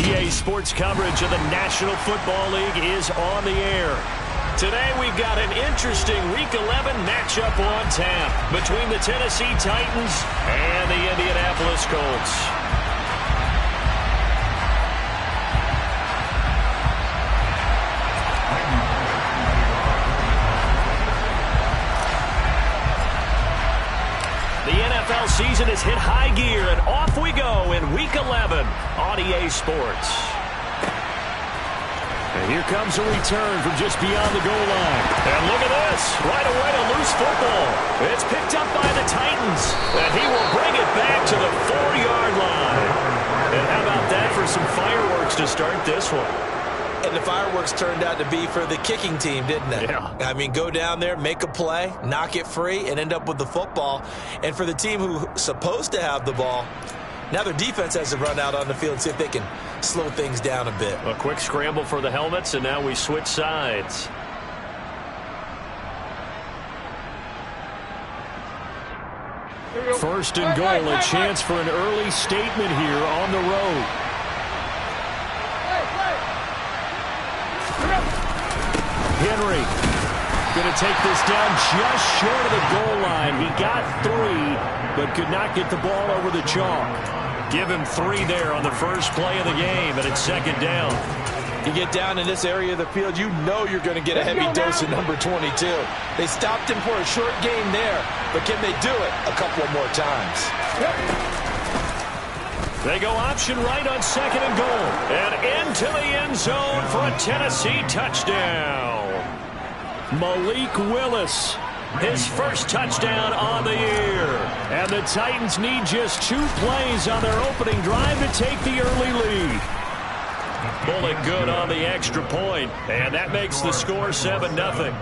EA Sports coverage of the National Football League is on the air. Today we've got an interesting Week 11 matchup on tap between the Tennessee Titans and the Indianapolis Colts. The NFL season has hit high gear, and off we go in Week 11 on EA Sports. And here comes a return from just beyond the goal line. And look at this. Right away, a loose football. It's picked up by the Titans, and he will bring it back to the 4-yard line. And how about that for some fireworks to start this one? And the fireworks turned out to be for the kicking team, didn't they? Yeah. I mean, go down there, make a play, knock it free, and end up with the football. And for the team who's supposed to have the ball, now their defense has to run out on the field and see if they can slow things down a bit. A quick scramble for the helmets, and now we switch sides. First and goal, a chance for an early statement here on the road. Henry going to take this down just short of the goal line. He got 3, but could not get the ball over the chalk. Give him 3 there on the first play of the game, and it's second down. You get down in this area of the field, you know you're going to get a heavy dose of number 22. They stopped him for a short game there, but can they do it a couple of more times? They go option right on second and goal. And into the end zone for a Tennessee touchdown. Malik Willis, his first touchdown on the year. And the Titans need just 2 plays on their opening drive to take the early lead. Bullet good on the extra point, and that makes the score 7-0.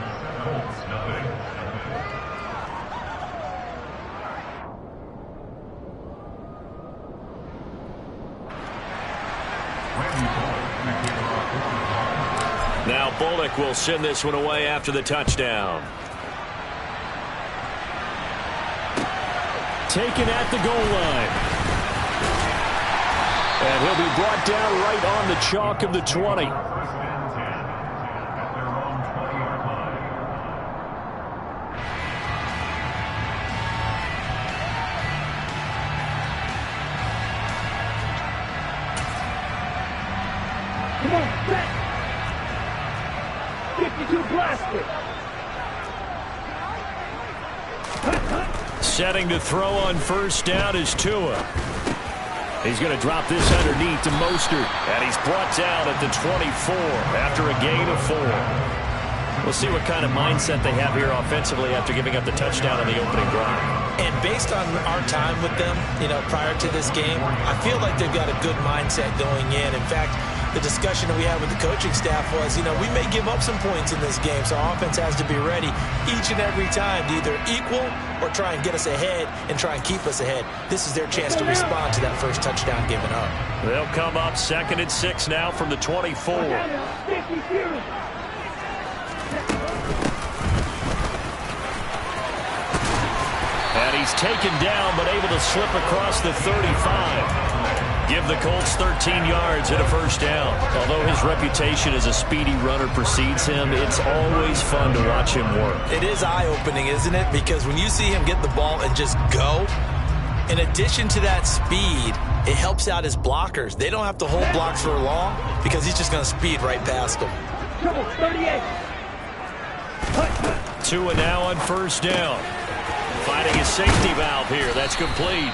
Now Bullock will send this one away after the touchdown. Taken at the goal line. And he'll be brought down right on the chalk of the 20. Come on, set. 52 blaster. Setting to throw on first down is Tua. He's going to drop this underneath to Mostert. And he's brought down at the 24 after a gain of 4. We'll see what kind of mindset they have here offensively after giving up the touchdown on the opening drive. And based on our time with them, prior to this game, I feel like they've got a good mindset going in. In fact, the discussion that we had with the coaching staff was, we may give up some points in this game, so our offense has to be ready each and every time to either equal or try and get us ahead and try and keep us ahead. This is their chance to respond to that first touchdown given up. They'll come up 2nd and 6 now from the 24. And he's taken down but able to slip across the 35. Give the Colts 13 yards and a first down. Although his reputation as a speedy runner precedes him, it's always fun to watch him work. It is eye-opening, isn't it? Because when you see him get the ball and just go, in addition to that speed, it helps out his blockers. They don't have to hold blocks for long because he's just going to speed right past them. 38. Tua now on first down. Finding his safety valve here. That's complete.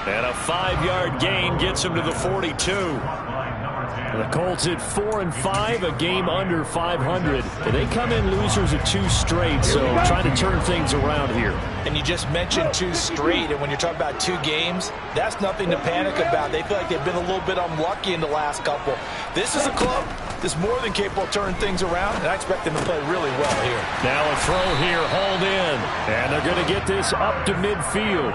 And a 5-yard gain gets him to the 42. The Colts at 4-5, a game under 500. They come in losers of 2 straight, so trying to turn things around here. And you just mentioned 2 straight, and when you're talking about 2 games, that's nothing to panic about. They feel like they've been a little bit unlucky in the last couple. This is a club that's more than capable of turning things around, and I expect them to play really well here. Now a throw here, hauled in, and they're going to get this up to midfield.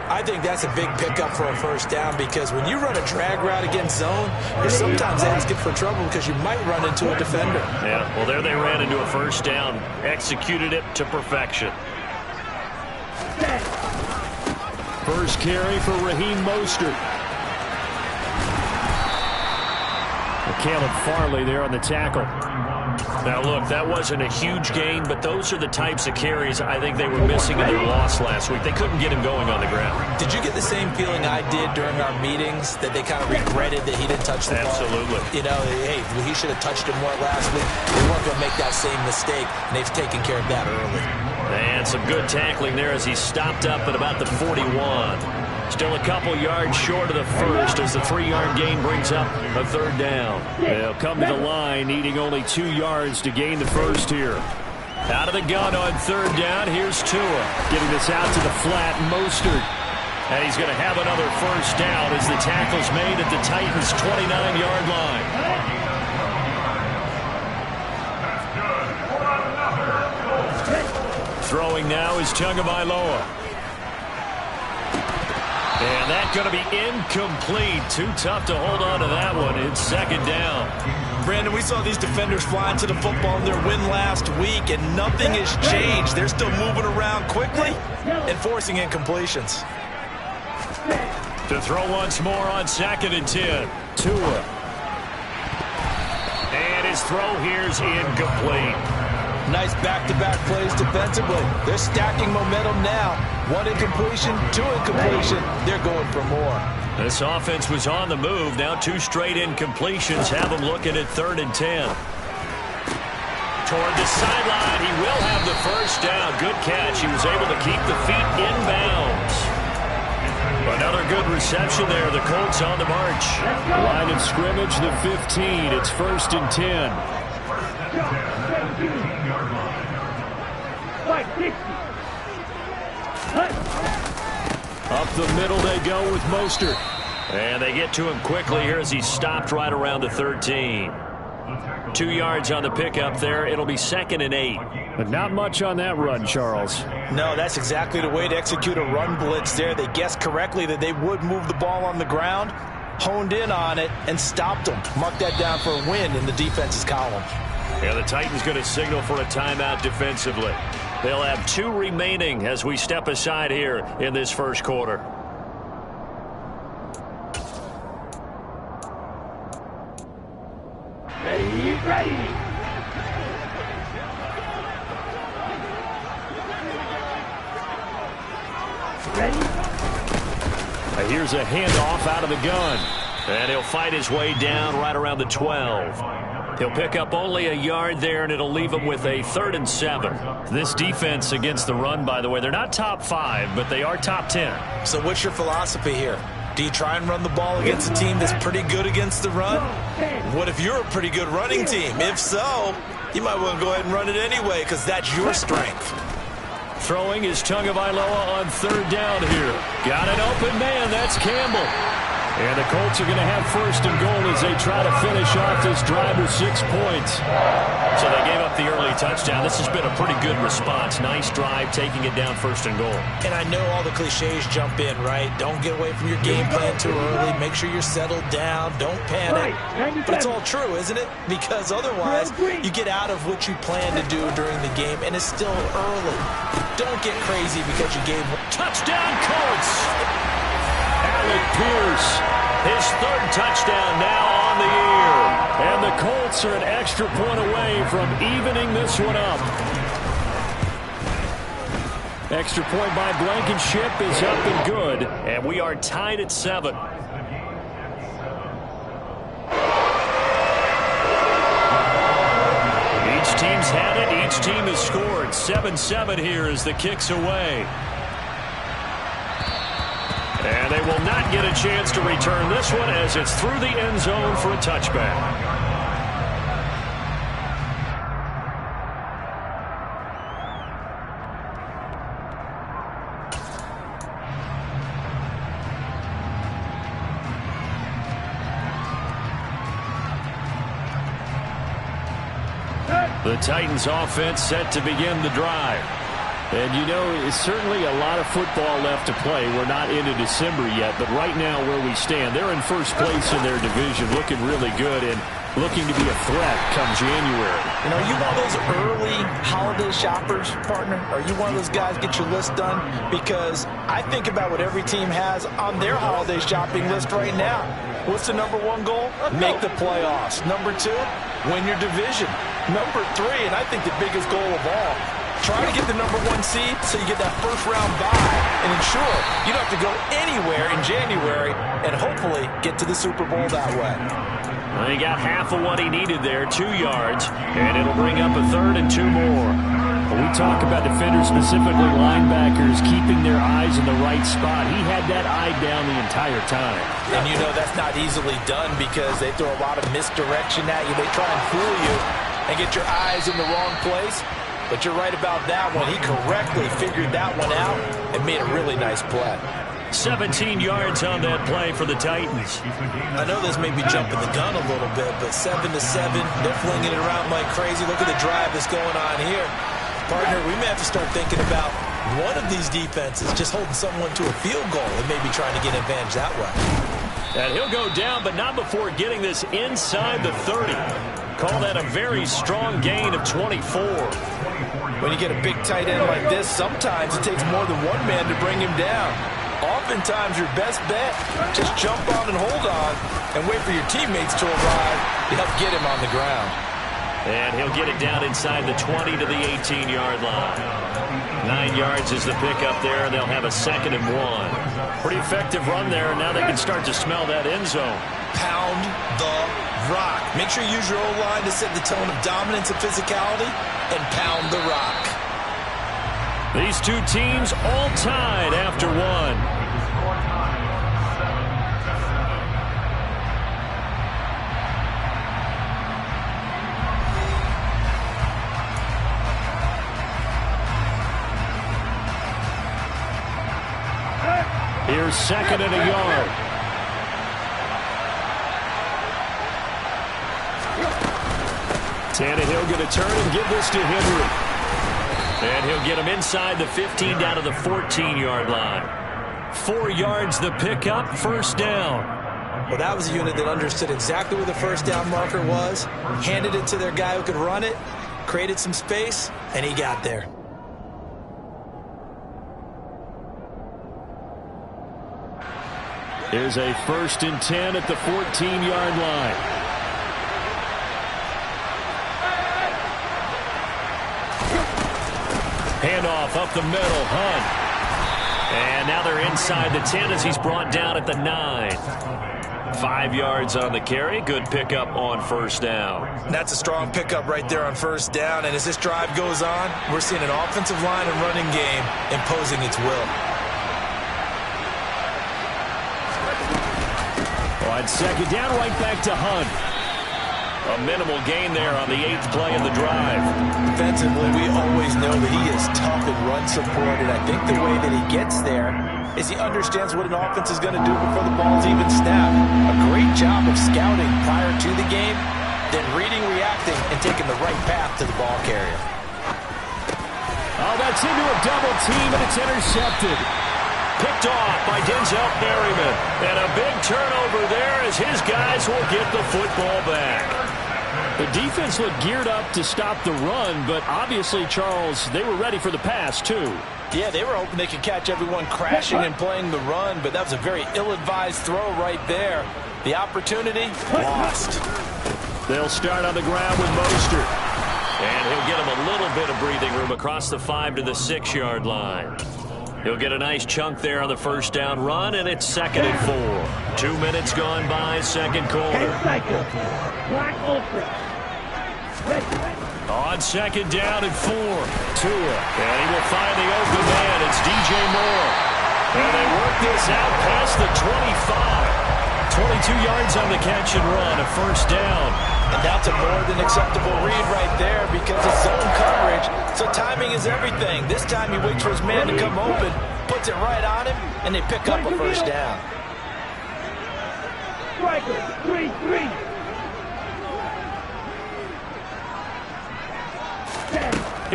I think that's a big pickup for a first down because when you run a drag route against zone, you're sometimes asking for trouble because you might run into a defender. Yeah, well, there they ran into a first down. Executed it to perfection. First carry for Raheem Mostert. Caleb Farley there on the tackle. Now, look, that wasn't a huge gain, but those are the types of carries I think they were missing in their loss last week. They couldn't get him going on the ground. Did you get the same feeling I did during our meetings, that they kind of regretted that he didn't touch the ball? Absolutely. You know, hey, he should have touched it more last week. They weren't going to make that same mistake, and they've taken care of that early. And some good tackling there as he stopped up at about the 41. Still a couple yards short of the first as the 3-yard gain brings up a third down. They'll come to the line needing only 2 yards to gain the first here. Out of the gun on third down, here's Tua. Getting this out to the flat, Mostert. And he's going to have another first down as the tackle's made at the Titans' 29-yard line. Throwing now is Tagovailoa. And that's going to be incomplete. Too tough to hold on to that one. It's second down. Brandon, we saw these defenders flying to the football in their win last week, and nothing has changed. They're still moving around quickly and forcing incompletions. To throw once more on 2nd and 10. Tua. And his throw here's incomplete. Nice back-to-back plays defensively. They're stacking momentum now. 1 incompletion, 2 incompletion. They're going for more. This offense was on the move. Now 2 straight incompletions have them looking at 3rd and 10. Toward the sideline. He will have the first down. Good catch. He was able to keep the feet inbounds. Another good reception there. The Colts on the march. Line of scrimmage, the 15. It's 1st and 10. Up the middle they go with Mostert. And they get to him quickly here as he stopped right around the 13. 2 yards on the pickup there. It'll be 2nd and 8. But not much on that run, Charles. No, that's exactly the way to execute a run blitz there. They guessed correctly that they would move the ball on the ground, honed in on it, and stopped them. Mark that down for a win in the defense's column. Yeah, the Titans going to signal for a timeout defensively. They'll have 2 remaining as we step aside here in this first quarter. Ready, ready. Here's a handoff out of the gun. And he'll fight his way down right around the 12. He'll pick up only a yard there, and it'll leave him with a 3rd and 7. This defense against the run, by the way, they're not top 5, but they are top 10. So what's your philosophy here? Do you try and run the ball against a team that's pretty good against the run? What if you're a pretty good running team? If so, you might want to go ahead and run it anyway because that's your strength. Throwing is Tagovailoa on 3rd down here. Got an open man. That's Campbell. And the Colts are going to have 1st and goal as they try to finish off this drive with 6 points. So they gave up the early touchdown. This has been a pretty good response. Nice drive, taking it down 1st and goal. And I know all the cliches jump in, right? Don't get away from your game plan too early. Make sure you're settled down. Don't panic. But it's all true, isn't it? Because otherwise, you get out of what you plan to do during the game, and it's still early. Don't get crazy because you gave one. Touchdown, Colts! Alec Pierce, his 3rd touchdown now on the year. And the Colts are an extra point away from evening this one up. Extra point by Blankenship is up and good. And we are tied at 7. Each team's had it. Each team has scored. 7-7 here as the kick's away. And they will not get a chance to return this one as it's through the end zone for a touchback. The Titans offense set to begin the drive. And, you know, it's certainly a lot of football left to play. We're not into December yet, but right now where we stand, they're in first place in their division, looking really good and looking to be a threat come January. You know, are you one of those early holiday shoppers, partner? Are you one of those guys get your list done? Because I think about what every team has on their holiday shopping list right now. What's the number one goal? Make the playoffs. Number two, win your division. Number three, and I think the biggest goal of all, try to get the number one seed so you get that first round bye and ensure you don't have to go anywhere in January and hopefully get to the Super Bowl that way. Well, he got half of what he needed there, 2 yards, and it'll bring up a 3rd and 2 more. When we talk about defenders, specifically linebackers, keeping their eyes in the right spot, he had that eye down the entire time. And you know that's not easily done because they throw a lot of misdirection at you. They try and fool you and get your eyes in the wrong place. But you're right about that one. He correctly figured that one out and made a really nice play. 17 yards on that play for the Titans. I know this may be jumping the gun a little bit, but 7-7, they're flinging it around like crazy. Look at the drive that's going on here. Partner, we may have to start thinking about one of these defenses just holding someone to a field goal and maybe trying to get an advantage that way. And he'll go down, but not before getting this inside the 30. Call that a very strong gain of 24. When you get a big tight end like this, sometimes it takes more than one man to bring him down. Oftentimes, your best bet, just jump on and hold on and wait for your teammates to arrive to help get him on the ground. And he'll get it down inside the 20 to the 18-yard line. 9 yards is the pickup there, and they'll have a 2nd and 1. Pretty effective run there, and now they can start to smell that end zone. Pound the rock. Make sure you use your O-line to set the tone of dominance and physicality, and pound the rock. These two teams all tied after one. Here's 2nd and a yard. Tannehill going to turn and give this to Henry. And he'll get him inside the 15 down to the 14-yard line. 4 yards the pickup, 1st down. Well, that was a unit that understood exactly where the 1st down marker was, handed it to their guy who could run it, created some space, and he got there. Here's a 1st and 10 at the 14-yard line. Handoff up the middle, Hunt. And now they're inside the 10 as he's brought down at the 9. 5 yards on the carry. Good pickup on 1st down. That's a strong pickup right there on 1st down. And as this drive goes on, we're seeing an offensive line and running game imposing its will. On 2nd down, right back to Hunt. A minimal gain there on the 8th play of the drive. Defensively, we always know that he is tough and run supported. I think the way that he gets there is he understands what an offense is going to do before the ball's even snapped. A great job of scouting prior to the game, then reading, reacting, and taking the right path to the ball carrier. Oh, that's into a double team, and it's intercepted. Picked off by Denzel Perryman. And a big turnover there as his guys will get the football back. The defense looked geared up to stop the run, but obviously, Charles, they were ready for the pass, too. Yeah, they were hoping they could catch everyone crashing and playing the run, but that was a very ill-advised throw right there. The opportunity, lost. They'll start on the ground with Mostert. And he'll get him a little bit of breathing room across the 5 to the 6-yard line. He'll get a nice chunk there on the 1st down run, and it's 2nd and 4. 2 minutes gone by, 2nd quarter. On 2nd down and 4. Tua. And he will find the open man. It's DJ Moore. And they work this out past the 25. 22 yards on the catch and run, a 1st down. And that's a more than acceptable read right there because it's zone coverage. So timing is everything. This time he waits for his man to come open, puts it right on him, and they pick up a 1st down. Striker, 3-3.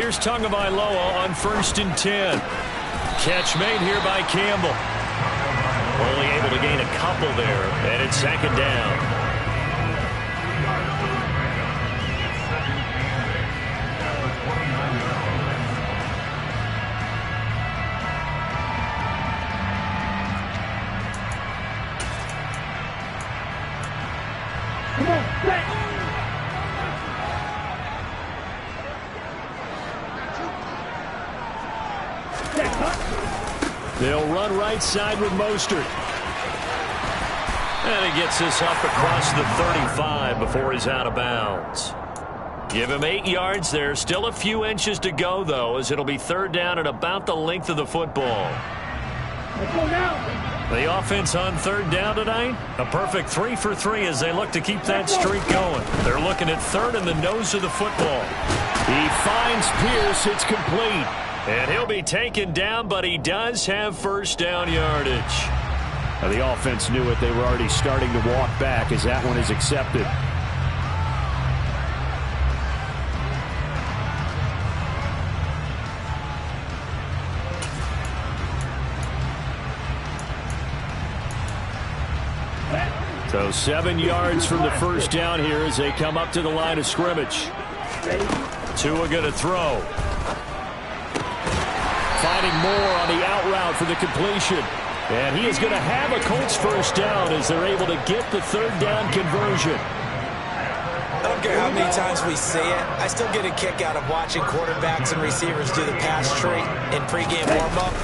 Here's Tagovailoa on 1st and 10. Catch made here by Campbell. Only able to gain a couple there, and it's 2nd down. Come on, back. They'll run right side with Mostert. And he gets this up across the 35 before he's out of bounds. Give him 8 yards there. Still a few inches to go, though, as it'll be 3rd down at about the length of the football. Let's go now. The offense on 3rd down tonight, a perfect 3 for 3 as they look to keep that streak going. They're looking at 3rd in the nose of the football. He finds Pierce. It's complete. And he'll be taken down, but he does have 1st down yardage. Now the offense knew it. They were already starting to walk back as that one is accepted. So 7 yards from the 1st down here as they come up to the line of scrimmage. Tua going to throw. Finding Moore on the out route for the completion. And he is going to have a Colts 1st down as they're able to get the 3rd down conversion. I don't care how many times we say it, I still get a kick out of watching quarterbacks and receivers do the pass tree in pregame warm-up.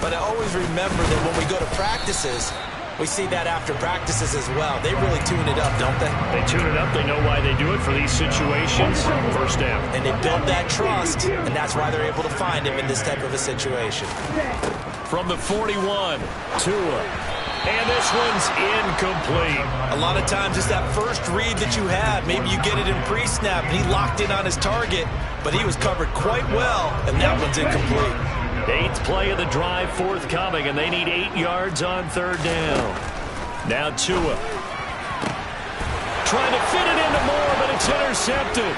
But I always remember that when we go to practices, we see that after practices as well. They really tune it up, don't they? They tune it up. They know why they do it for these situations. 1st down. And they build that trust, and that's why they're able to find him in this type of a situation. From the 41, Tua. And this one's incomplete. A lot of times it's that first read that you had. Maybe you get it in pre-snap, and he locked in on his target, but he was covered quite well, and that one's incomplete. 8th play of the drive forthcoming, and they need 8 yards on 3rd down. Now Tua. Trying to fit it into Moore, but it's intercepted.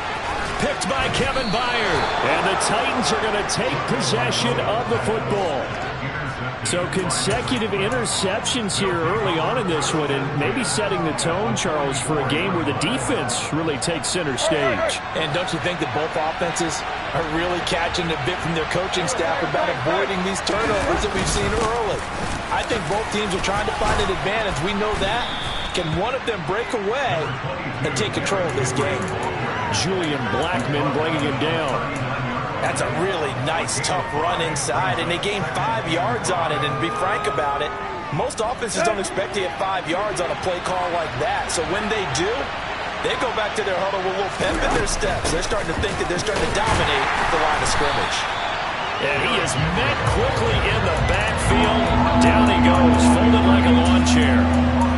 Picked by Kevin Byard. And the Titans are going to take possession of the football. So consecutive interceptions here early on in this one, and maybe setting the tone, Charles, for a game where the defense really takes center stage. And don't you think that both offenses are really catching a bit from their coaching staff about avoiding these turnovers that we've seen early? I think both teams are trying to find an advantage. We know that. Can one of them break away and take control of this game? Julian Blackmon bringing him down. That's a really nice, tough run inside, and they gained 5 yards on it. And to be frank about it, most offenses don't expect to get 5 yards on a play call like that. So when they do, they go back to their huddle with a little pep in their steps. They're starting to think that they're starting to dominate the line of scrimmage. And he is met quickly in the backfield. Down he goes, folded like a lawn chair.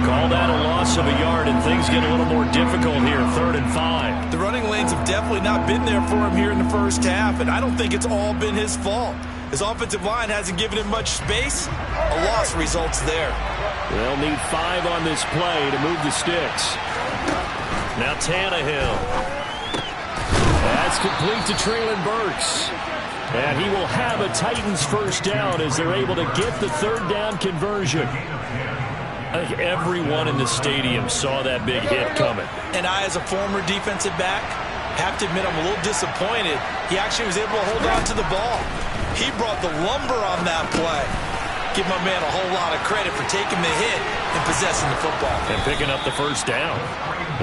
Call that a loss of a yard, and things get a little more difficult here, 3rd and 5. The running lanes have definitely not been there for him here in the 1st half, and I don't think it's all been his fault. His offensive line hasn't given him much space. A loss results there. They'll need 5 on this play to move the sticks. Now Tannehill. That's complete to Treylon Burks. And he will have a Titans 1st down as they're able to get the 3rd down conversion. I think everyone in the stadium saw that big hit coming. And I, as a former defensive back, have to admit I'm a little disappointed. He actually was able to hold on to the ball. He brought the lumber on that play. Give my man a whole lot of credit for taking the hit and possessing the football. And picking up the 1st down.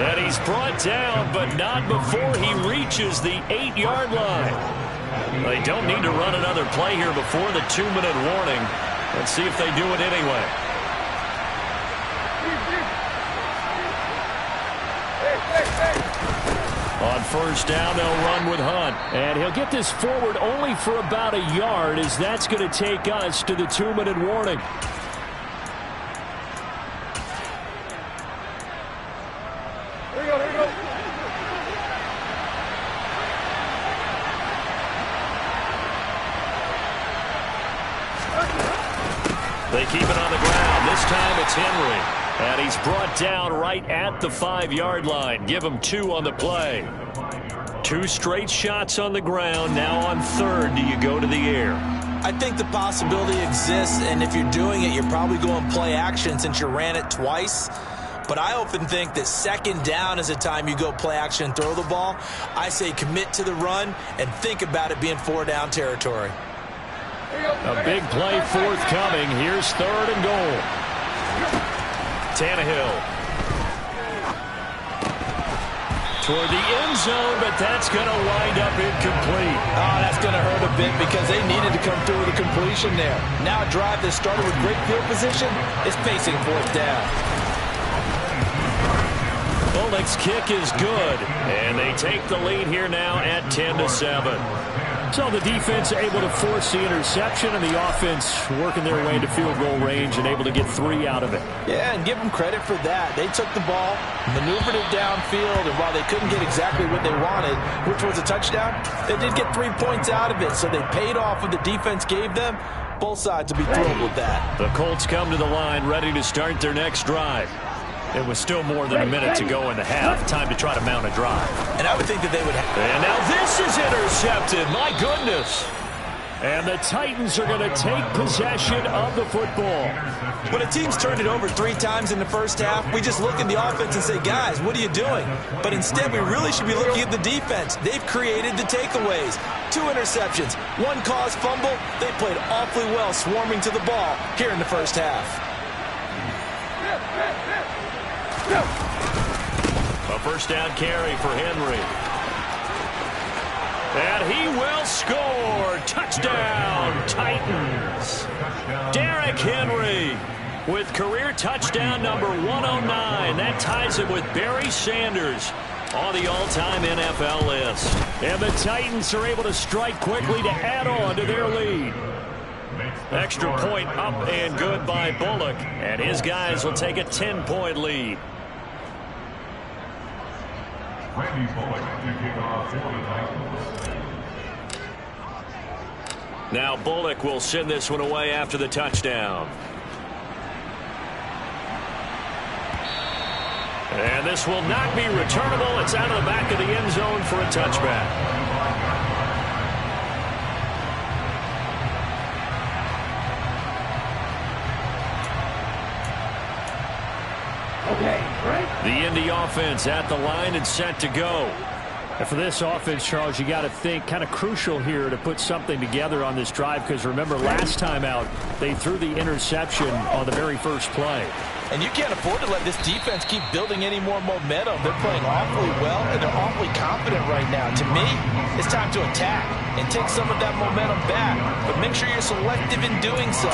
And he's brought down, but not before he reaches the 8-yard line. They don't need to run another play here before the 2-minute warning. Let's see if they do it anyway. On 1st down, they'll run with Hunt. And he'll get this forward only for about a yard, as that's going to take us to the 2-minute warning. Here we go, here we go. They keep it on the ground. This time it's Henry. And he's brought down right at the 5-yard line. Give him 2 on the play. 2 straight shots on the ground. Now on third, do you go to the air? I think the possibility exists, and if you're doing it, you're probably going play action since you ran it twice. But I often think that second down is the time you go play action and throw the ball. I say commit to the run and think about it being 4-down territory. A big play forthcoming. Here's third and goal. Tannehill. Toward the end zone, but that's going to wind up incomplete. Oh, that's going to hurt a bit because they needed to come through with a completion there. Now a drive that started with great field position is facing 4th down. Bullock's kick is good, and they take the lead here now at 10-7. So the defense able to force the interception, and the offense working their way into field goal range and able to get 3 out of it. Yeah, and give them credit for that. They took the ball, maneuvered it downfield, and while they couldn't get exactly what they wanted, which was a touchdown, they did get 3 points out of it, so they paid off what the defense gave them. Both sides will be thrilled with that. The Colts come to the line ready to start their next drive. It was still more than a minute to go in the half. Time to try to mount a drive. And I would think that they would have. And now this is intercepted. My goodness. And the Titans are going to take possession of the football. When a team's turned it over 3 times in the first half, we just look at the offense and say, guys, what are you doing? But instead, we really should be looking at the defense. They've created the takeaways. 2 interceptions, 1 caused fumble. They played awfully well swarming to the ball here in the first half. A first down carry for Henry. And he will score. Touchdown, Titans. Derrick Henry with career touchdown number 109. That ties him with Barry Sanders on the all-time NFL list. And the Titans are able to strike quickly to add on to their lead. Extra point up and good by Bullock. And his guys will take a 10-point lead. Now Bullock will send this one away after the touchdown. And this will not be returnable. It's out of the back of the end zone for a touchback. The Indy offense at the line and set to go. And for this offense, Charles, you got to think kind of crucial here to put something together on this drive, because remember last time out they threw the interception on the very first play. And you can't afford to let this defense keep building any more momentum. They're playing awfully well, and they're awfully confident right now. To me, it's time to attack and take some of that momentum back. But make sure you're selective in doing so.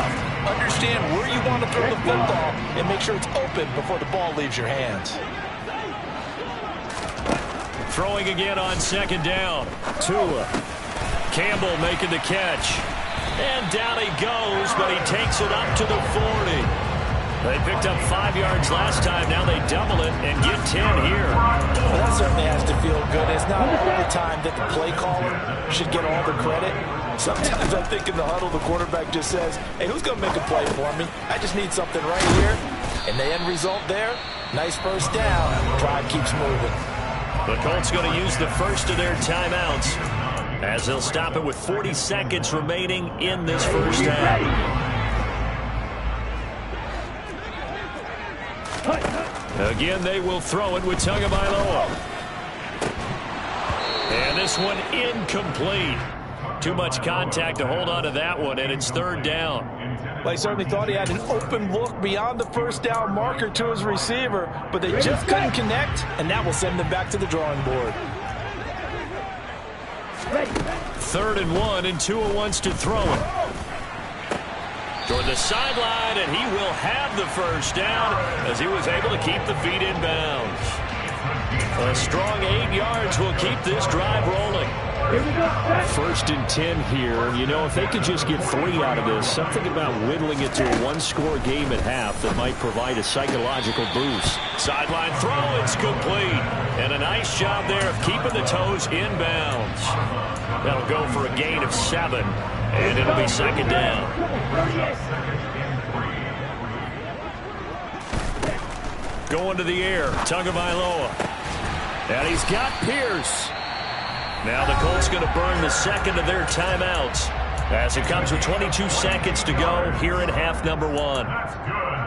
Understand where you want to throw the football and make sure it's open before the ball leaves your hands. Throwing again on second down. Tua. Campbell making the catch. And down he goes, but he takes it up to the 40. They picked up 5 yards last time. Now they double it and get 10 here. Well, that certainly has to feel good. It's not all the time that the play caller should get all the credit. Sometimes I think in the huddle, the quarterback just says, hey, who's going to make a play for me? I just need something right here. And the end result there, nice first down. Drive keeps moving. The Colts going to use the first of their timeouts as they'll stop it with 40 seconds remaining in this first half. Again, they will throw it with Tagovailoa. And this one incomplete. Too much contact to hold on to that one, and it's third down. Well, he certainly thought he had an open look beyond the first down marker to his receiver, but they just couldn't connect, and that will send them back to the drawing board. 3rd and 1, and Tua wants to throw it. Toward the sideline, and he will have the first down as he was able to keep the feet in bounds. A strong 8 yards will keep this drive rolling. 1st and 10 here. You know, if they could just get 3 out of this, something about whittling it to a 1-score game at half that might provide a psychological boost. Sideline throw, it's complete. And a nice job there of keeping the toes in bounds. That'll go for a gain of 7. And it'll be second down. Going to the air, Tagovailoa. And he's got Pierce. Now the Colts going to burn the second of their timeouts as it comes with 22 seconds to go here in half number 1.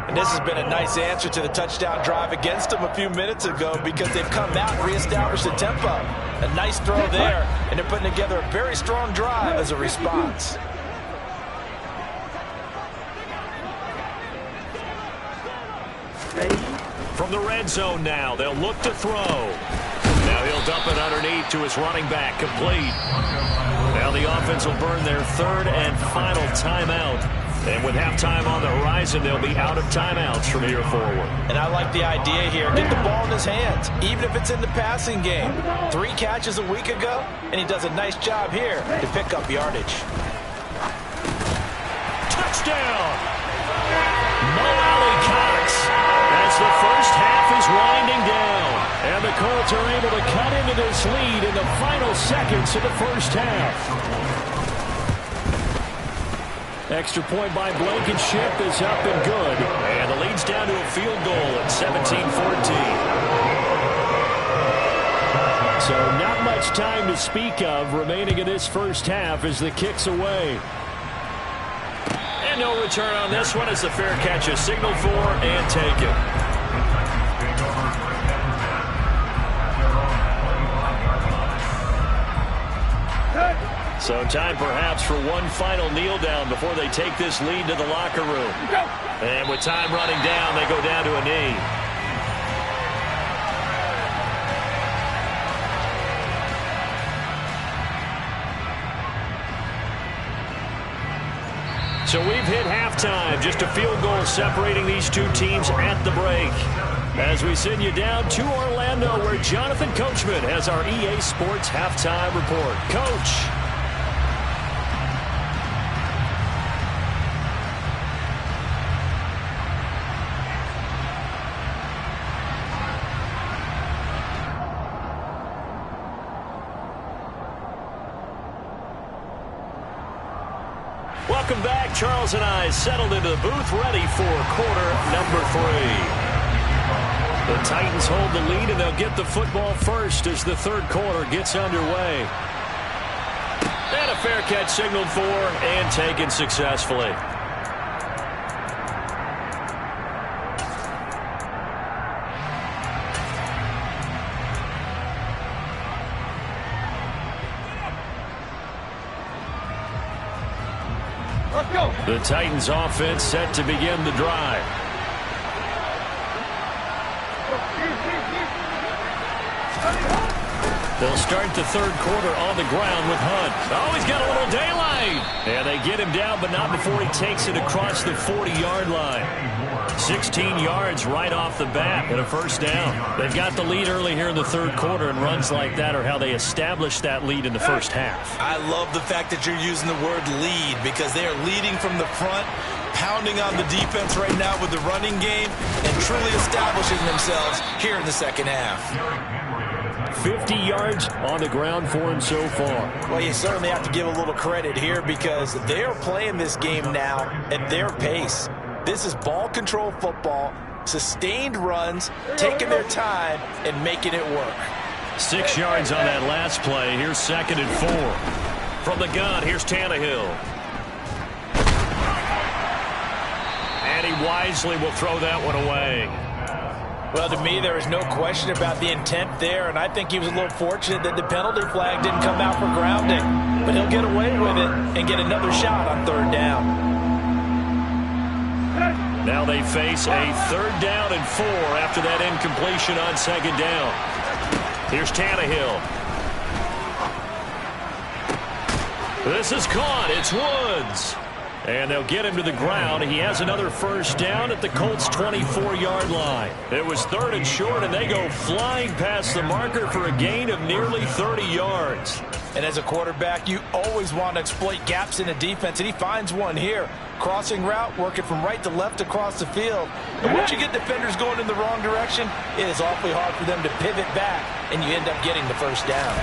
And this has been a nice answer to the touchdown drive against them a few minutes ago because they've come out and reestablished the tempo. A nice throw there, and they're putting together a very strong drive as a response. From the red zone now, they'll look to throw. Now he'll dump it underneath to his running back, complete. Now the offense will burn their third and final timeout. And with halftime on the horizon, they'll be out of timeouts from here forward. And I like the idea here. Get the ball in his hands, even if it's in the passing game. 3 catches a week ago, and he does a nice job here to pick up yardage. Touchdown! Mo Alley-Cox as the first half is winding down. And the Colts are able to cut into this lead in the final seconds of the first half. Extra point by Blankenship is up and good. And the lead's down to a field goal at 17-14. So not much time to speak of remaining in this first half as the kick's away. And no return on this one as the fair catch is signaled for and taken. So time perhaps for one final kneel down before they take this lead to the locker room. And with time running down, they go down to a knee. So we've hit halftime, just a field goal separating these two teams at the break. As we send you down to Orlando, where Jonathan Coachman has our EA Sports halftime report. Coach. Welcome back. Charles and I settled into the booth, ready for quarter number 3. The Titans hold the lead, and they'll get the football first as the third quarter gets underway. And a fair catch signaled for and taken successfully. The Titans offense set to begin the drive. They'll start the third quarter on the ground with Hunt. Oh, he's got a little daylight. And they get him down, but not before he takes it across the 40-yard line. 16 yards right off the bat and a first down. They've got the lead early here in the third quarter, and runs like that are how they establish that lead in the first half. I love the fact that you're using the word lead because they are leading from the front, pounding on the defense right now with the running game, and truly establishing themselves here in the second half. 50 yards on the ground for him so far. Well, you certainly have to give a little credit here because they are playing this game now at their pace. This is ball control football, sustained runs, taking their time, and making it work. 6 yards on that last play. Here's 2nd and 4. From the gun, here's Tannehill. And he wisely will throw that one away. Well, to me, there is no question about the intent there, and I think he was a little fortunate that the penalty flag didn't come out for grounding. But he'll get away with it and get another shot on third down. Now they face a 3rd down and 4 after that incompletion on 2nd down. Here's Tannehill. This is caught. It's Woods. And they'll get him to the ground. He has another first down at the Colts' 24-yard line. It was 3rd and short, and they go flying past the marker for a gain of nearly 30 yards. And as a quarterback, you always want to exploit gaps in the defense, and he finds one here. Crossing route, working from right to left across the field. And once you get defenders going in the wrong direction, it is awfully hard for them to pivot back, and you end up getting the first down.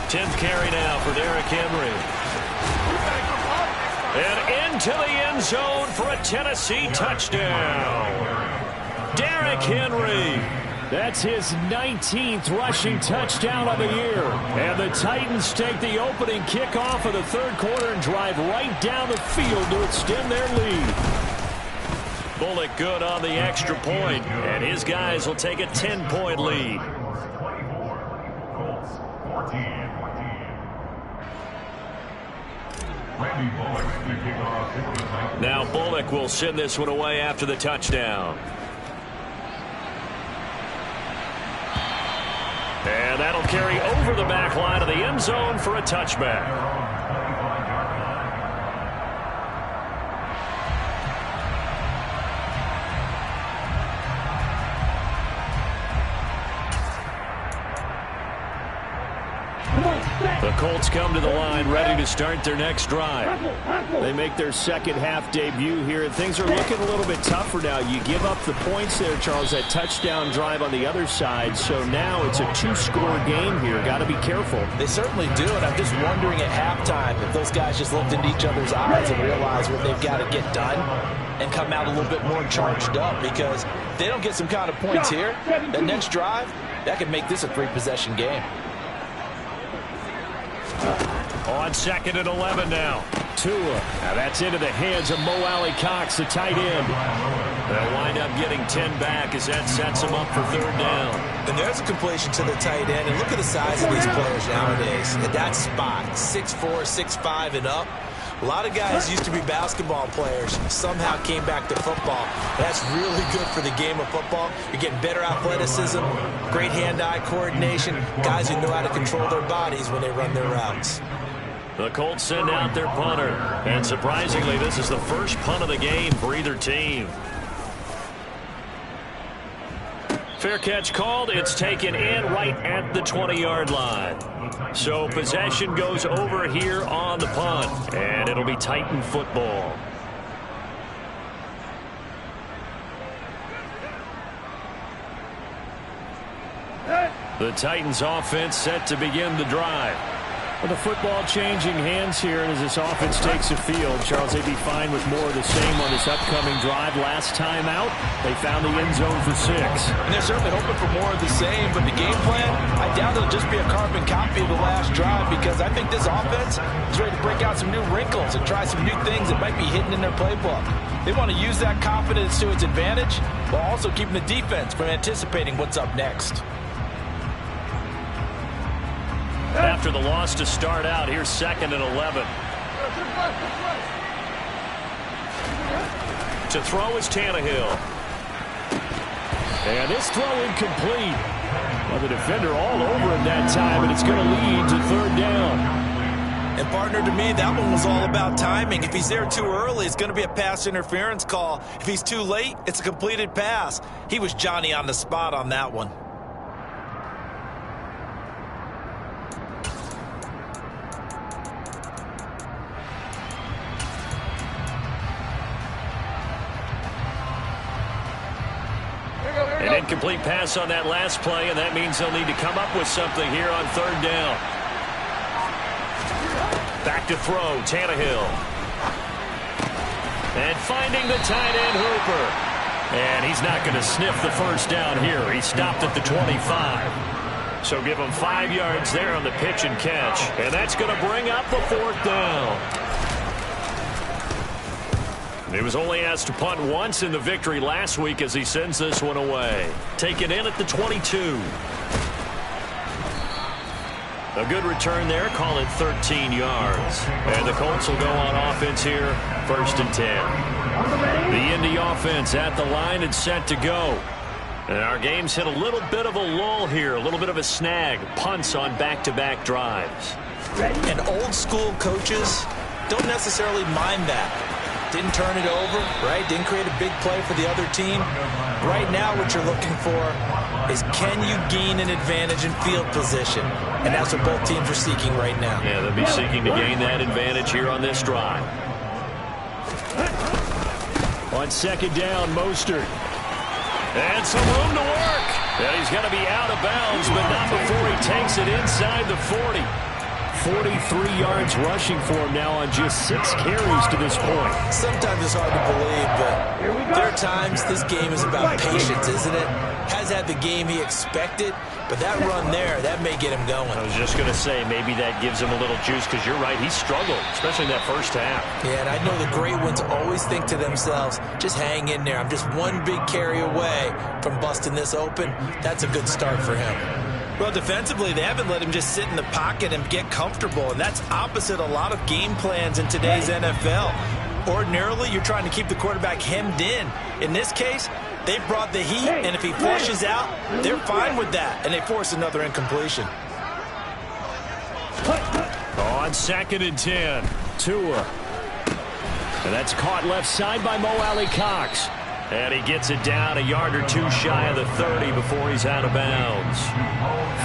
10th carry now for Derrick Henry. And into the end zone for a Tennessee touchdown. Derrick Henry. That's his 19th rushing touchdown of the year. And the Titans take the opening kickoff of the third quarter and drive right down the field to extend their lead. Bullock good on the extra point, and his guys will take a 10-point lead. Now Bullock will send this one away after the touchdown. And that'll carry over the back line of the end zone for a touchback. The Colts come to the line ready to start their next drive. They make their second half debut here, and things are looking a little bit tougher now. You give up the points there, Charles, that touchdown drive on the other side. So now it's a two-score game here. Got to be careful. They certainly do, and I'm just wondering at halftime if those guys just looked into each other's eyes and realized what they've got to get done and come out a little bit more charged up, because if they don't get some kind of points here, that next drive, that could make this a three-possession game. On 2nd and 11 now. Tua. Now that's into the hands of Mo Alley-Cox, the tight end. They'll wind up getting 10 back as that sets them up for third down. And there's a completion to the tight end. And look at the size of these players nowadays. At that spot, 6'4", 6'5", and up. A lot of guys used to be basketball players, somehow came back to football. That's really good for the game of football. You're getting better athleticism, great hand-eye coordination, guys who know how to control their bodies when they run their routes. The Colts send out their punter. And surprisingly, this is the first punt of the game for either team. Fair catch called. It's taken in right at the 20-yard line. So possession goes over here on the punt. And it'll be Titan football. The Titans offense set to begin the drive. Well, the football changing hands here, and as this offense takes the field, Charles, they'd be fine with more of the same on this upcoming drive. Last time out, they found the end zone for 6. And they're certainly hoping for more of the same, but the game plan, I doubt it'll just be a carbon copy of the last drive, because I think this offense is ready to break out some new wrinkles and try some new things that might be hidden in their playbook. They want to use that confidence to its advantage, while also keeping the defense from anticipating what's up next. After the loss to start out, here's 2nd and 11. To throw is Tannehill. And this throw incomplete. Well, the defender all over him that time, and it's going to lead to third down. And partner, to me, that one was all about timing. If he's there too early, it's going to be a pass interference call. If he's too late, it's a completed pass. He was Johnny on the spot on that one. An incomplete pass on that last play, and that means they'll need to come up with something here on third down. Back to throw, Tannehill. And finding the tight end, Hooper. And he's not going to sniff the first down here. He stopped at the 25. So give him 5 yards there on the pitch and catch. And that's going to bring up the fourth down. He was only asked to punt once in the victory last week as he sends this one away. Taken in at the 22. A good return there. Call it 13 yards. And the Colts will go on offense here. 1st and 10. The Indy offense at the line and set to go. And our game's hit a little bit of a lull here. A little bit of a snag. Punts on back-to-back drives. And old school coaches don't necessarily mind that. Didn't turn it over, right? Didn't create a big play for the other team. Right now what you're looking for is, can you gain an advantage in field position? And that's what both teams are seeking right now. Yeah, they'll be seeking to gain that advantage here on this drive. On 2nd down, Mostert. And some room to work. And he's going to be out of bounds, but not before he takes it inside the 40. 43 yards rushing for him now on just 6 carries to this point. Sometimes it's hard to believe, but there are times this game is about patience, isn't it? Has had the game he expected, but that run there, that may get him going. I was just going to say, maybe that gives him a little juice, because you're right, he struggled, especially in that first half. Yeah, and I know the great ones always think to themselves, just hang in there. I'm just one big carry away from busting this open. That's a good start for him. Well, defensively, they haven't let him just sit in the pocket and get comfortable, and that's opposite a lot of game plans in today's NFL. Ordinarily, you're trying to keep the quarterback hemmed in. In this case, they brought the heat, and if he flushes out, they're fine with that, and they force another incompletion. On 2nd and 10, Tua. And that's caught left side by Mo Alley-Cox. And he gets it down a yard or two shy of the 30 before he's out of bounds.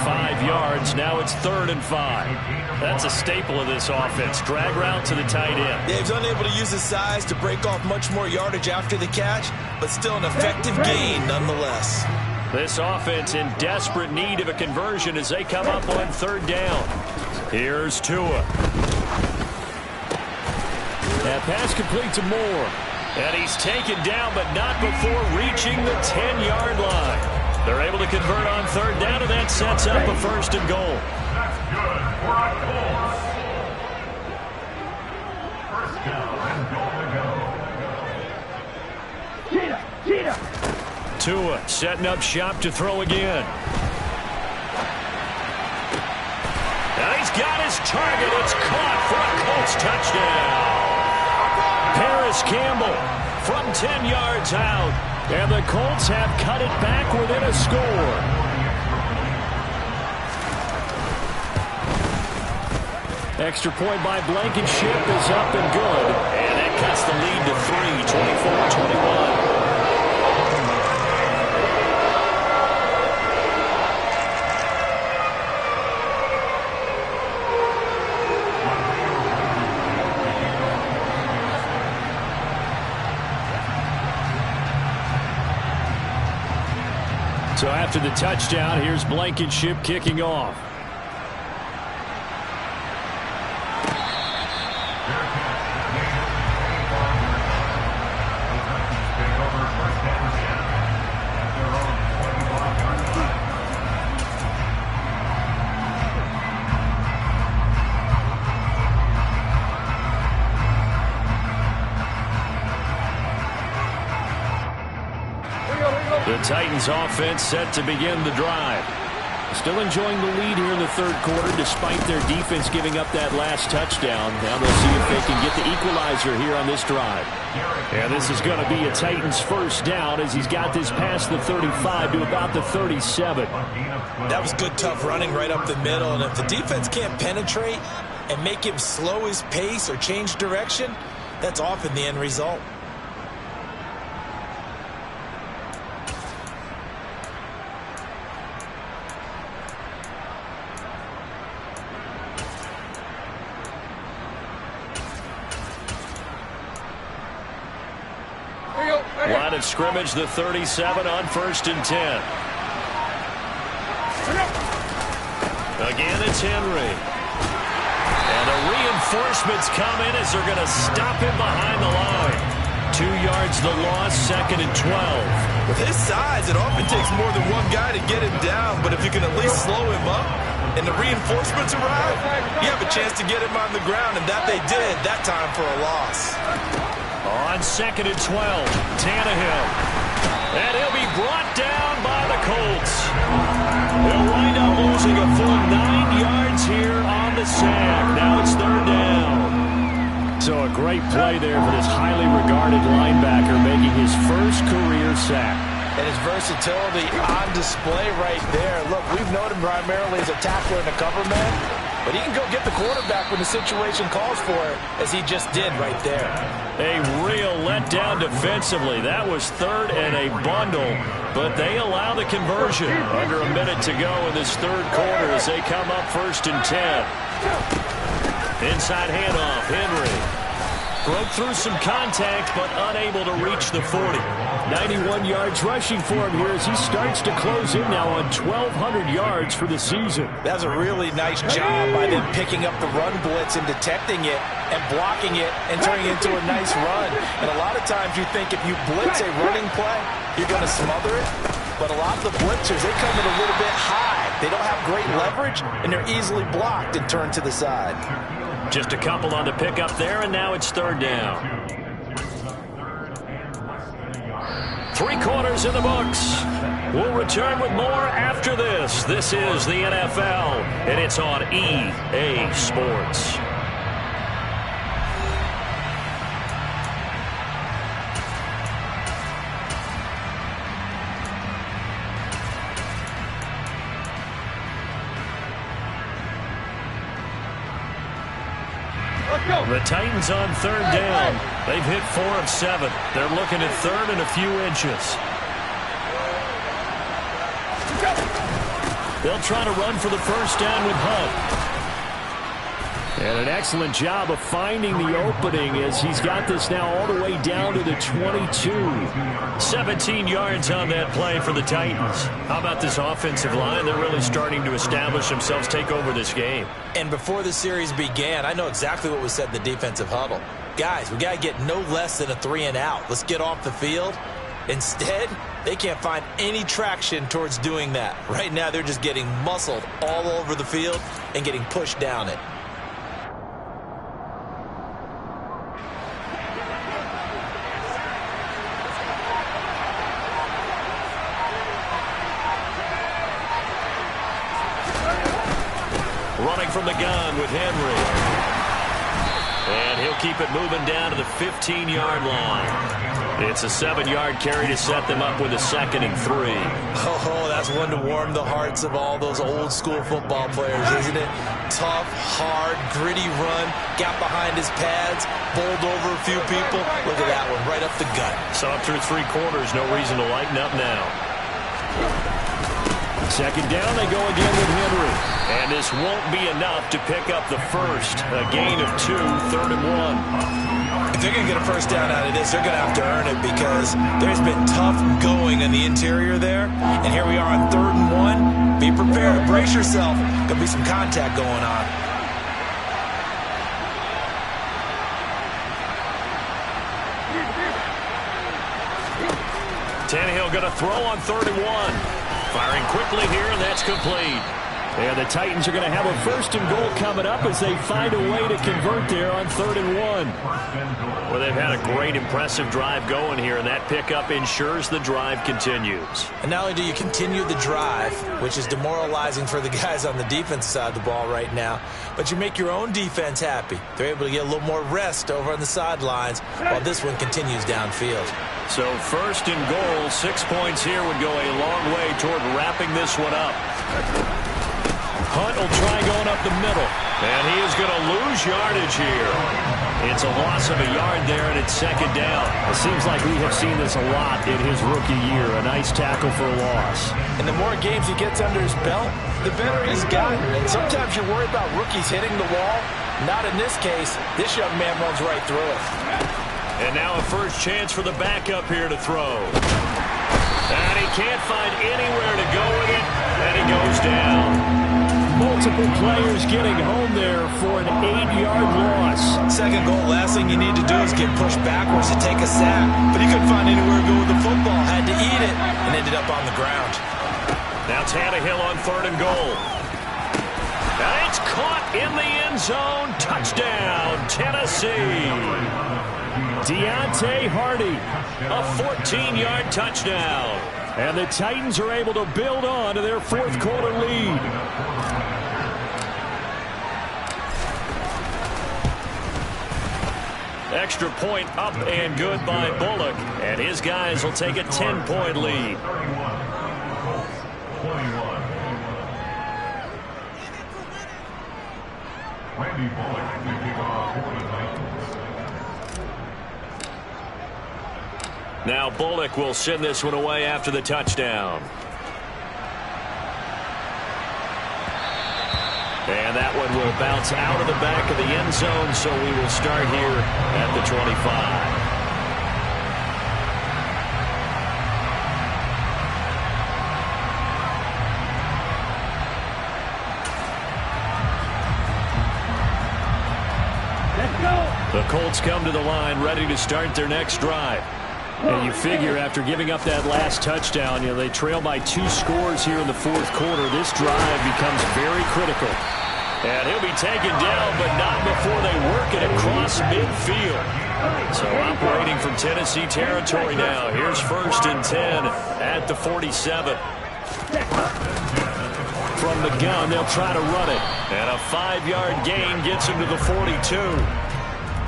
5 yards, now it's 3rd and 5. That's a staple of this offense. Drag route to the tight end. Yeah, he's unable to use his size to break off much more yardage after the catch, but still an effective gain nonetheless. This offense in desperate need of a conversion as they come up on 3rd down. Here's Tua. That pass complete to Moore. And he's taken down, but not before reaching the 10-yard line. They're able to convert on 3rd down, and that sets up a 1st and goal. That's good for our Colts. 1st down and goal to go. Cheetah! Tua setting up shop to throw again. And he's got his target. It's caught for a Colts touchdown. Paris Campbell from 10 yards out. And the Colts have cut it back within a score. Extra point by Blankenship is up and good. And that cuts the lead to 3, 24-21. So after the touchdown, here's Blankenship kicking off. The Titans offense set to begin the drive. Still enjoying the lead here in the 3rd quarter despite their defense giving up that last touchdown. Now they'll see if they can get the equalizer here on this drive. And this is going to be a Titans 1st down as he's got this past the 35 to about the 37. That was good, tough running right up the middle. And if the defense can't penetrate and make him slow his pace or change direction, that's often the end result. Line of scrimmage, the 37 on 1st and 10. Again, it's Henry. And the reinforcements come in as they're going to stop him behind the line. 2 yards the loss, 2nd and 12. With his size, it often takes more than one guy to get him down, but if you can at least slow him up and the reinforcements arrive, you have a chance to get him on the ground, and that they did that time for a loss. On 2nd and 12, Tannehill. And he'll be brought down by the Colts. They'll wind up losing a full 9 yards here on the sack. Now it's 3rd down. So a great play there for this highly regarded linebacker making his first career sack. And his versatility on display right there. Look, we've known him primarily as a tackler and a cover man, but he can go get the quarterback when the situation calls for it, as he just did right there. A real letdown defensively. That was 3rd and a bundle, but they allow the conversion. Under a minute to go in this 3rd quarter as they come up 1st and 10. Inside handoff, Henry. Broke through some contact, but unable to reach the 40. 91 yards rushing for him here as he starts to close in now on 1,200 yards for the season. That's a really nice job by them picking up the run blitz and detecting it and blocking it and turning it into a nice run. And a lot of times you think if you blitz a running play, you're going to smother it. But a lot of the blitzers, they come in a little bit high. They don't have great leverage, and they're easily blocked and turned to the side. Just a couple on the pickup there, and now it's third down. 3 quarters in the books. We'll return with more after this. This is the NFL, and it's on EA Sports. The Titans on third down. They've hit 4 of 7. They're looking at third and a few inches. They'll try to run for the first down with Hunt. And an excellent job of finding the opening as he's got this now all the way down to the 22. 17 yards on that play for the Titans. How about this offensive line? They're really starting to establish themselves, take over this game. And before the series began, I know exactly what was said in the defensive huddle. Guys, we got to get no less than a 3 and out. Let's get off the field. Instead, they can't find any traction towards doing that. Right now, they're just getting muscled all over the field and getting pushed down it. Running from the gun with Henry. And he'll keep it moving down to the 15-yard line. It's a 7-yard carry to set them up with a 2nd and 3. Oh, that's one to warm the hearts of all those old-school football players, isn't it? Tough, hard, gritty run, got behind his pads, bowled over a few people. Look at that one, right up the gut. Saw it through 3 quarters, no reason to lighten up now. Second down, they go again with Henry. And this won't be enough to pick up the first. A gain of 2, 3rd and 1. If they're going to get a first down out of this, they're going to have to earn it because there's been tough going in the interior there. And here we are on 3rd and 1. Be prepared. Brace yourself. Going to be some contact going on. Tannehill going to throw on 3rd and 1. Firing quickly here, and that's complete. And the Titans are going to have a 1st and goal coming up as they find a way to convert there on 3rd and 1. Well, they've had a great, impressive drive going here, and that pickup ensures the drive continues. And not only do you continue the drive, which is demoralizing for the guys on the defensive side of the ball right now, but you make your own defense happy. They're able to get a little more rest over on the sidelines while this one continues downfield. So 1st and goal, 6 points here would go a long way toward wrapping this one up. Hunt will try going up the middle. And he is going to lose yardage here. It's a loss of a yard there, and it's 2nd down. It seems like we have seen this a lot in his rookie year. A nice tackle for a loss. And the more games he gets under his belt, the better he's gotten. And sometimes you worry about rookies hitting the wall. Not in this case. This young man runs right through it. And now a first chance for the backup here to throw. And he can't find anywhere to go with it, and he goes down. Multiple players getting home there for an 8-yard loss. 2nd goal, last thing you need to do is get pushed backwards to take a sack. But he couldn't find anywhere to go with the football, had to eat it, and ended up on the ground. Now Tannehill on 3rd and goal. And it's caught in the end zone. Touchdown, Tennessee. Deontay Hardy, a 14-yard touchdown. And the Titans are able to build on to their 4th quarter lead. Extra point up and good by Bullock. And his guys will take a 10-point lead. 21. Randy Bullock kicking off for the Titans. Now Bullock will send this one away after the touchdown. And that one will bounce out of the back of the end zone, so we will start here at the 25. The Colts come to the line ready to start their next drive. And you figure after giving up that last touchdown, they trail by 2 scores here in the fourth quarter. This drive becomes very critical. And he'll be taken down, but not before they work it across midfield. So operating from Tennessee territory now. Here's 1st and 10 at the 47. From the gun, they'll try to run it. And a 5-yard gain gets him to the 42.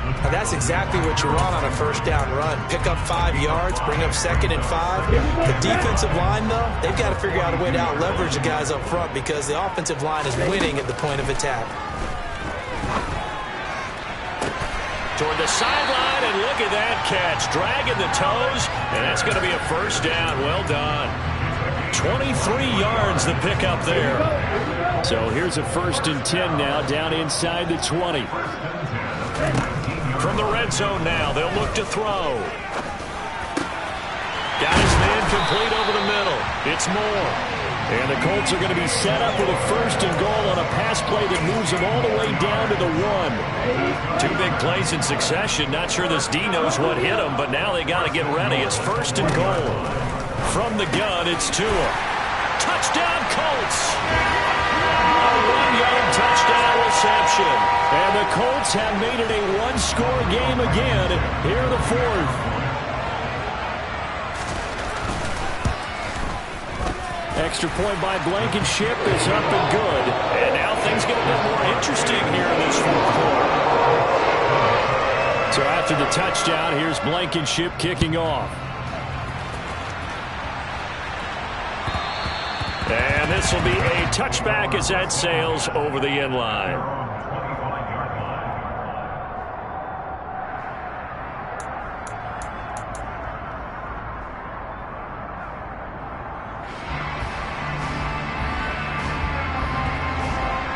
And that's exactly what you want on a first down run. Pick up 5 yards, bring up 2nd and 5. The defensive line, though, they've got to figure out a way to out-leverage the guys up front because the offensive line is winning at the point of attack. Toward the sideline, and look at that catch. Dragging the toes, and that's going to be a first down. Well done. 23 yards the pickup there. So here's a 1st and 10 now, down inside the 20. From the red zone now, they'll look to throw. Got his man complete over the middle. It's Moore. And the Colts are going to be set up with a 1st and goal on a pass play that moves them all the way down to the 1. 2 big plays in succession. Not sure this D knows what hit him, but now they got to get ready. It's 1st and goal. From the gun, it's Tua. Touchdown, Colts! A 1-yard touchdown reception. And the Colts have made it a 1-score game again here in the 4th. Extra point by Blankenship is up and good. And now things get a bit more interesting here in this 4th quarter. So after the touchdown, here's Blankenship kicking off. And this will be a touchback as that sails over the end line.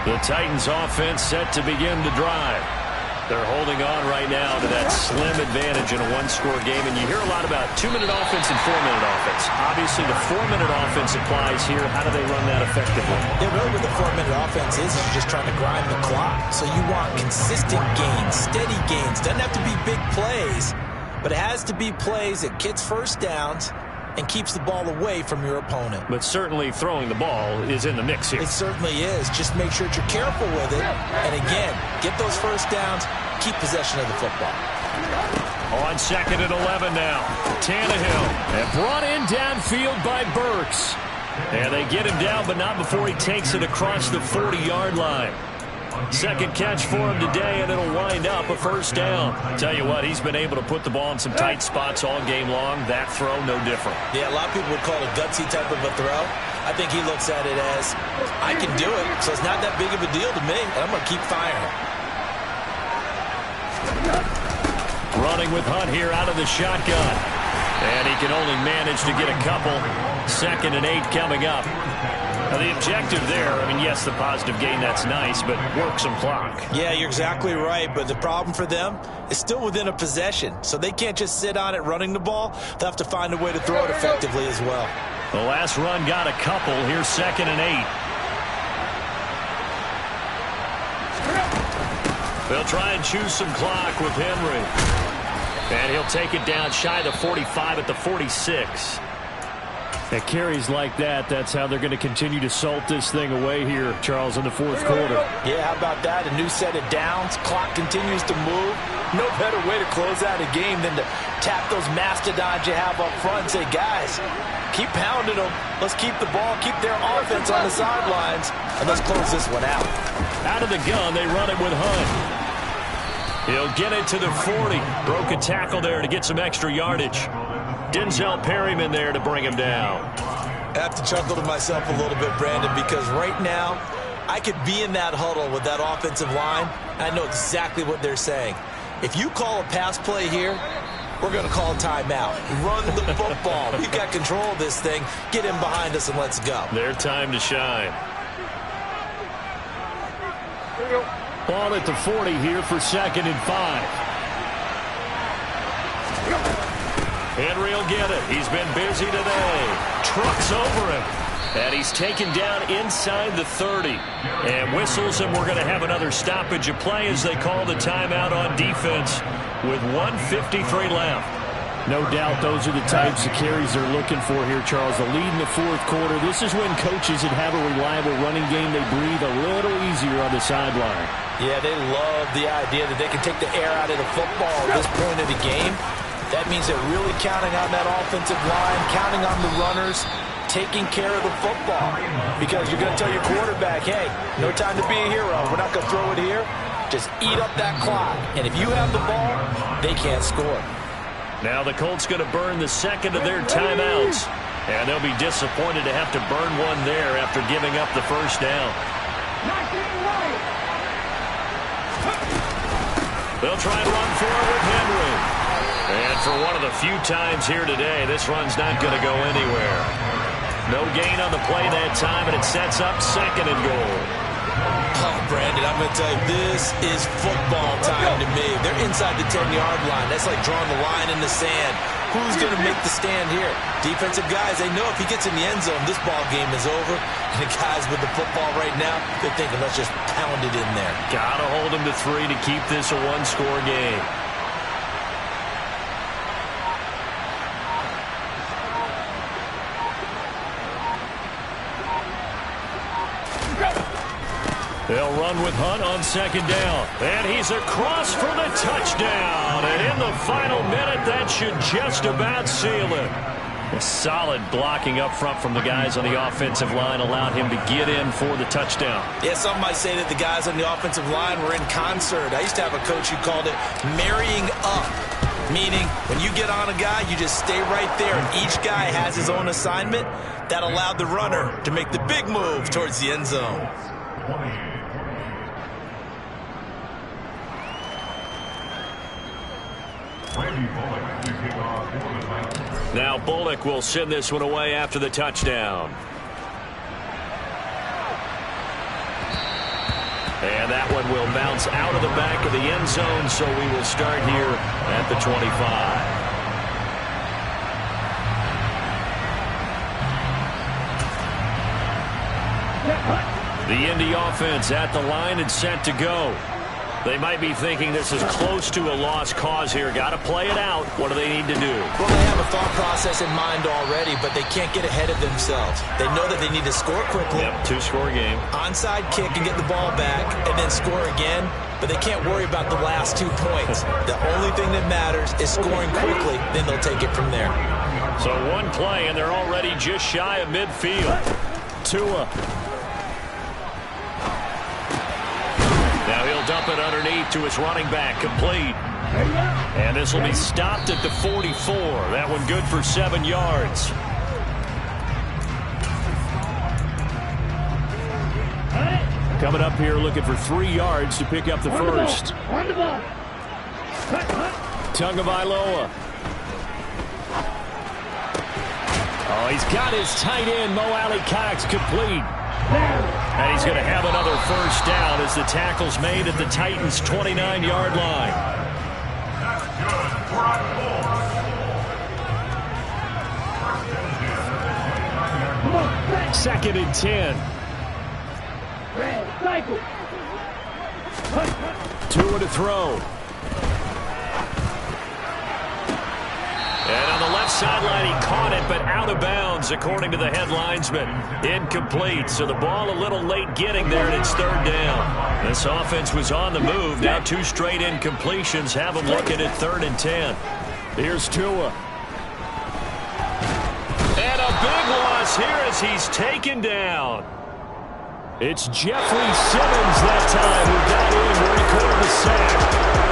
The Titans offense set to begin the drive. They're holding on right now to that slim advantage in a 1-score game. And you hear a lot about 2-minute offense and 4-minute offense. Obviously, the 4-minute offense applies here. How do they run that effectively? Yeah, really what the 4-minute offense is you're just trying to grind the clock. So you want consistent gains, steady gains. Doesn't have to be big plays, but it has to be plays that gets first downs and keeps the ball away from your opponent. But certainly throwing the ball is in the mix here. It certainly is. Just make sure that you're careful with it. And again, get those first downs, keep possession of the football. On 2nd and 11 now. Tannehill. And brought in downfield by Burks. And they get him down, but not before he takes it across the 40-yard line. 2nd catch for him today, and it'll wind up a first down. Tell you what, he's been able to put the ball in some tight spots all game long. That throw, no different. Yeah, a lot of people would call it a gutsy type of a throw. I think he looks at it as, I can do it, so it's not that big of a deal to me, and I'm going to keep firing. Running with Hunt here out of the shotgun. And he can only manage to get a couple. 2nd and 8 coming up. Now the objective there, I mean, yes, the positive gain, that's nice, but work some clock. Yeah, you're exactly right, but the problem for them is still within a possession, so they can't just sit on it running the ball. They'll have to find a way to throw it effectively as well. The last run got a couple. Here's 2nd and 8. They'll try and choose some clock with Henry. And he'll take it down shy of the 45 at the 46. At carries like that, that's how they're going to continue to salt this thing away here, Charles, in the 4th quarter. Yeah, how about that? A new set of downs. Clock continues to move. No better way to close out a game than to tap those mastodons you have up front and say, guys, keep pounding them. Let's keep the ball, keep their offense on the sidelines, and let's close this one out. Out of the gun, they run it with Hunt. He'll get it to the 40. Broke a tackle there to get some extra yardage. Denzel Perryman there to bring him down. I have to chuckle to myself a little bit, Brandon, because right now I could be in that huddle with that offensive line. I know exactly what they're saying. If you call a pass play here, we're going to call a timeout. Run the football. We've got control of this thing. Get in behind us and let's go. Their time to shine. Ball at the 40 here for 2nd and 5. Henry will get it. He's been busy today. Trucks over him. And he's taken down inside the 30. And whistles, and we're going to have another stoppage of play as they call the timeout on defense with 1:53 left. No doubt those are the types of carries they're looking for here, Charles. The lead in the 4th quarter. This is when coaches that have a reliable running game, they breathe a little easier on the sideline. Yeah, they love the idea that they can take the air out of the football at this point of the game. That means they're really counting on that offensive line, counting on the runners, taking care of the football. Because you're going to tell your quarterback, hey, no time to be a hero. We're not going to throw it here. Just eat up that clock. And if you have the ball, they can't score. Now the Colts going to burn the 2nd of their timeouts. And they'll be disappointed to have to burn one there after giving up the 1st down. They'll try and run for it with Henry. And for one of the few times here today, this run's not going to go anywhere. No gain on the play that time, and it sets up 2nd and goal. Oh, Brandon, I'm going to tell you, this is football time to me. They're inside the 10-yard line. That's like drawing the line in the sand. Who's going to make the stand here? Defensive guys, they know if he gets in the end zone, this ball game is over. And the guys with the football right now, they're thinking, let's just pound it in there. Got to hold him to 3 to keep this a one-score game. They'll run with Hunt on 2nd down. And he's across for the touchdown. And in the final minute, that should just about seal it. A solid blocking up front from the guys on the offensive line allowed him to get in for the touchdown. Yeah, some might say that the guys on the offensive line were in concert. I used to have a coach who called it marrying up. Meaning, when you get on a guy, you just stay right there. And each guy has his own assignment. That allowed the runner to make the big move towards the end zone. Now Bullock will send this one away after the touchdown. And that one will bounce out of the back of the end zone, so we will start here at the 25. The Indy offense at the line and set to go. They might be thinking this is close to a lost cause here. Got to play it out. What do they need to do? Well, they have a thought process in mind already, but they can't get ahead of themselves. They know that they need to score quickly. Yep, 2-score game. Onside kick and get the ball back and then score again, but they can't worry about the last 2 points. The only thing that matters is scoring quickly, then they'll take it from there. So one play, and they're already just shy of midfield. Tua. Now he'll dump it underneath to his running back, complete. And this will be stopped at the 44. That one good for 7 yards. Coming up here looking for 3 yards to pick up the first. Tagovailoa. Oh, he's got his tight end, Mo Alley-Cox, complete. And he's going to have another first down as the tackle's made at the Titans' 29-yard line. Second and 10. Tua to throw. And on the left sideline, he caught it, but out of bounds, according to the head linesman. Incomplete, so the ball a little late getting there, and it's 3rd down. This offense was on the move. Now 2 straight incompletions have them looking at 3rd and 10. Here's Tua. And a big loss here as he's taken down. It's Jeffrey Simmons that time who got in where he caught the sack.